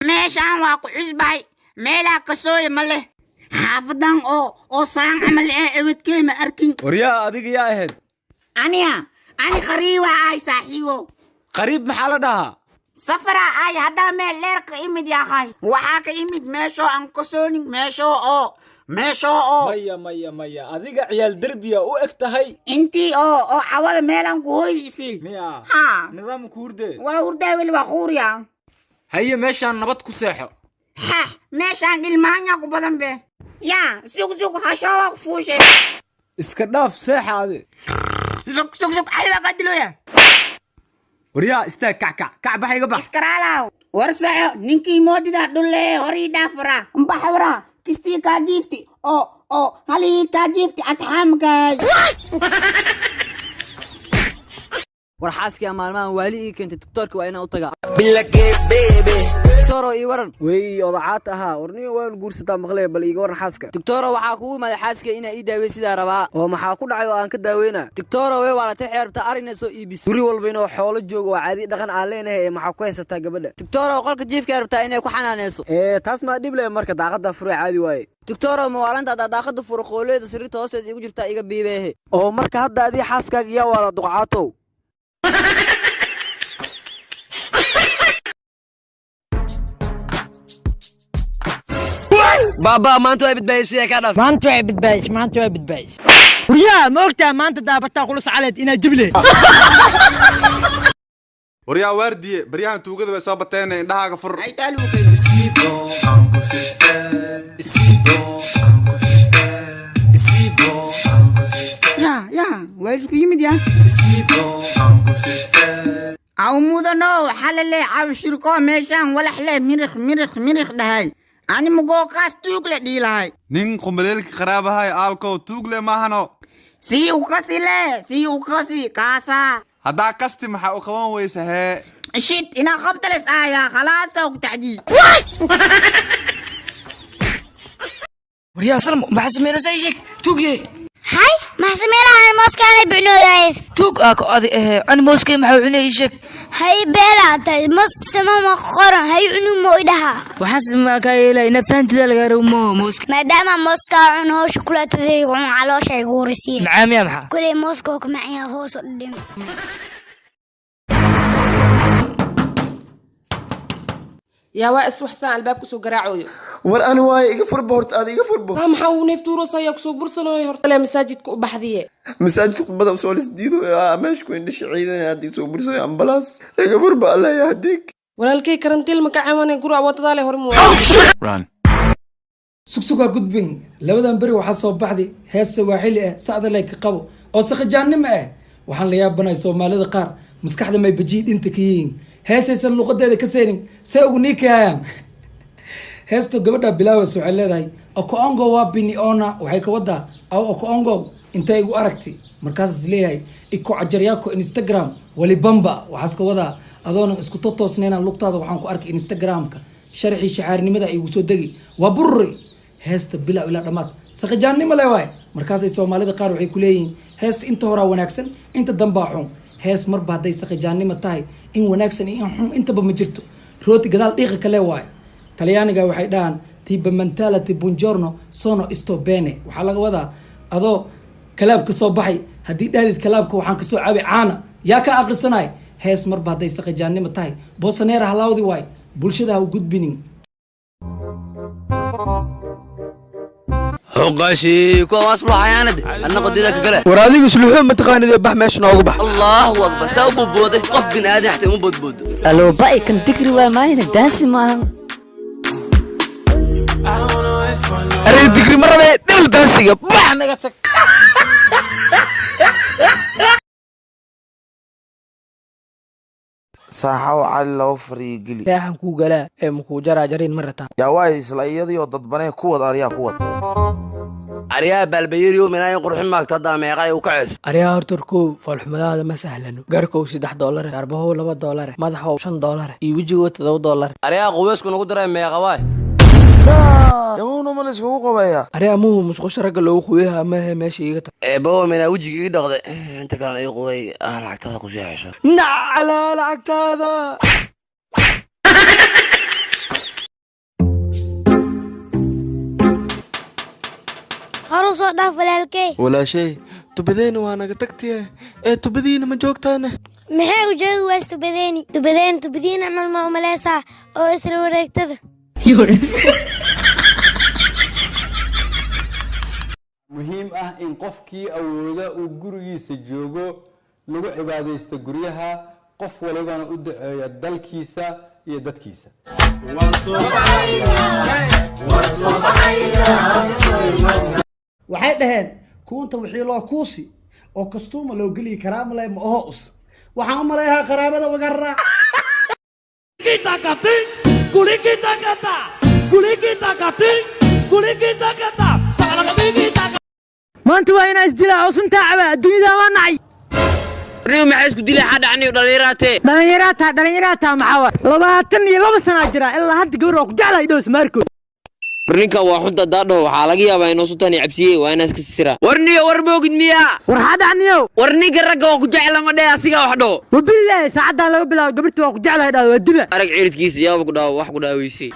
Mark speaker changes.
Speaker 1: meeshaan waa ku cusbay meelaa ka sooya ma leh xaafadan oo saan camal ebedkee ma arkin
Speaker 2: waryaa adiga yaa ahayd
Speaker 1: ani qariiba ay saaxiibo
Speaker 2: qariib maxaa la dhahaa
Speaker 1: safara ay haddaa meel dheer ka imid yahay waxaa ka imid meeshoo aan ka soonin meeshoo oo
Speaker 2: maya adiga ciyaal derbiya u eg tahay
Speaker 1: intii oo cawada meelaan ku hoyisi
Speaker 2: miya nidaam ku hurde
Speaker 1: waa hurdaa weli waa quuriya
Speaker 2: haye meeshaan nabad ku seexo
Speaker 1: meeshaan ilmaanya ku badan be yaa sug hashoo ku fuushe
Speaker 2: iska dhaaf seexaade
Speaker 1: sug adiba ka diloya
Speaker 2: waryaa istaag kac bax iga bax
Speaker 1: iskaraalaw war soco ninkii moodida dhulle horii dhaafara mbaxawra kistii kaa jiifti oo halii kaa jiifti asxaamkaay
Speaker 3: war xaaskiya maalmahan waali ii keentay tiktoorka waa inaan u tagaa tiktoro ii waran
Speaker 4: wey odacaad ahaa warniyo waan guursataa maqlee bal iiga waran xaaska
Speaker 3: tiktoro waxaa kugu imaaday xaaska inaa ii daawey sidaa rabaa
Speaker 4: oo maxaa ku dhacay oo aan ka daaweynaa
Speaker 3: tiktoro wey waalatay xeerbta arina soo iibis
Speaker 4: guri walba inoo xoolo joogo oo caadi dhaqan aan leenahay ee maxaa ku haysataa gabadha
Speaker 3: tiktoro qolka jiifka rabtaa inay ku xanaaneyso
Speaker 4: taas maa dhib leh marka daaqada fure caadi waaye
Speaker 3: tiktoro mawaalanta haddaa daaqada furo qooleeda sariirta hoosteeda igu jirtaa iga biibeehe
Speaker 4: oo marka hadda adii xaaskaaga yaa waala duqcaatow
Speaker 3: بابا ما انتوا بتبايس يا كرف
Speaker 5: ما انتوا بتبايس وريا ما وقتها ما انت دابتها خلص عليك انا جبله
Speaker 6: وريا واردي بريان توقد بس صابتين عندها فر
Speaker 1: ay talu ya waalku yimid ya aw mudano xalale aw shirko meeshaan walax le mirikh dhahay ani mugo qaas tuugle dhiilahay
Speaker 6: nin qumbalelki qaraabahay aalko tuugle maahano
Speaker 1: si u kasi kaasa
Speaker 6: haddaa kasti maxaa u qaban weysa hee
Speaker 1: shit ina qabtales aaya khalaas oo tacdi
Speaker 5: وريا سلم ما حسمينا سيشك توقي
Speaker 7: هاي ما حسمينا هاي موسكا اللي بعنوه
Speaker 5: توق اكو ادي انا موسكي ما حوعني يشك
Speaker 7: هاي بيلا تاي موسك سما مخورا هاي عنو مويدها
Speaker 5: وحسب ما كايلا انا فهمت ذا الغير موسك
Speaker 7: ما دام موسكا عنو شوكولاته ذي يقوم على شي غورسيه
Speaker 5: نعم يا محا
Speaker 7: كل موسكو معي هوس قدام
Speaker 8: يا واقس وحسان الباب كسو قراعويو
Speaker 4: war ani waaye iga furba horta aad iga furbo
Speaker 8: ما محاو نفتورو سايا كسو برسنو يهرت لا مساجد كو بحذيه
Speaker 4: masaajidka khudbada usoo lisdiido meesha ku indhashi ciidan haddii soo bursayo ambalaas iga furba allah ya hadiig
Speaker 8: walaalkay karantiil ma ka caawinay guru wadada leh hormo
Speaker 9: sugsuga gudbin labadan bari waxa soo baxday hees waaxili ah saada lay ka qabo oo saxajaanimo ah waxaan la yaabanahay Soomaalida qaar maskaxda may bajiid inta ka yihiin heesaysan luqadeeda ka seenin say ugu niikayaan heesto gabadha bilaawa soo leedahay okoongo waa bini ona waxay ka wadaa aw okoongo intay igu aragtay markaas leeyahay iko cajaryaako Instagram wali bamba waxaas ka wadaa adoona isku toosneenan luqtaada waxaan ku arkay Instagramka sharxi shacaarnimada ay ugu soo dagi waa burri heesta bilaa ila dhamaad saxajaanimo leh waay markaas ay Soomaalida qaar waxay ku leeyihiin heesta inta hore wanaagsan inta damba xun hees marba haday saxajaanimo tahay in wanaagsan in xun intaba ma jirto rooti gadaal dhiiqa kale waay talyaaniga waxay dhahan tiba mentality buongiorno sono sto bene waxa laga wadaa adoo kalaabka soo baxay hadii dhaadid kalaabka waxaan ka soo caabi caana yaa ka aqrisanay hees marba haday saxajaanimo tahay boosaneera halawdi waay bulshada ha u gudbinin
Speaker 3: حقاشي كواس بحياند انا قديدك كلا
Speaker 4: waraadiga isluuxo ma taqaanid bax meesha noogu bax
Speaker 3: الله اكبر ساو بودبود قف بن ادم حتى مو بودبود
Speaker 5: الو باي كان تكري waa maayna daasi maahan
Speaker 4: arey digri marabe dhil daasiga bax naga tag
Speaker 10: saaxaw cali loo fariyo geli
Speaker 5: raaxan ku galaa ee muku jarajarin marata
Speaker 10: yaa waay isla iyadii oo dadbanay kuwad ariyaa kuwad
Speaker 3: ariyaa balbayiriyo minay qurxin maagta daameeqay u kaceys
Speaker 5: ariyaa hortorku falxumadaada ma sahlano garkow $3 garbahow $2 madaxow $5 iyo wajigow $7
Speaker 3: ariyaa quweysku nagu diray meeqa waay
Speaker 10: yamuuna ma la iskugu qabeeyaa
Speaker 5: ariyaa muu musqusha ragga loogu quweeyaa ma meesha iga tag
Speaker 3: bawa mina wajiga ii dhaqday inta kale ay quwey lacagtada ku seexayso
Speaker 5: nacala lacagtaada
Speaker 7: soo dhaaf walaalkay
Speaker 11: walaashay tubadeen waa naga tagtay ee tubadiina ma joogtaana
Speaker 7: maxay u joogi waas tubadeen amal ma umaleysa oo isla wareegtada
Speaker 12: muhiim ah in qofkii awooda uu gurigiisa joogo lagu cibaadaysto guryaha qof walibana u duceeya dalkiisa iyo dadkiisa
Speaker 13: waxay dhaheen kuunta wixii loo kuusi oo kastuuma loo geli karaa malay ma oho us waxaan u maleeyaa qaraabada waga raac
Speaker 5: maanta waa inaa isdilaa oo suntaa caba adduunyada waa nacay
Speaker 3: warnigu maxay isku dilay xadhacniyo
Speaker 5: dhalinyaraata maxaa wa 22 sana jira ilaa hadda gabar oo ku jeclay dhows maarko
Speaker 3: warninka waa xunta daadho waxaa laga yaabaa inuu sultaan cabsiye waa inaas ka sisira warniyo war boogid miya
Speaker 5: war xadhacniyo
Speaker 3: warninka ragga waa ku jecel ma dhay asiga wax dho
Speaker 5: wabillahi saacada laga bilaabo gabartu waa ku jeclay dhaa waa dila
Speaker 3: arag ciridkiisa yaab ku dhaaw wax ku dhaawaysi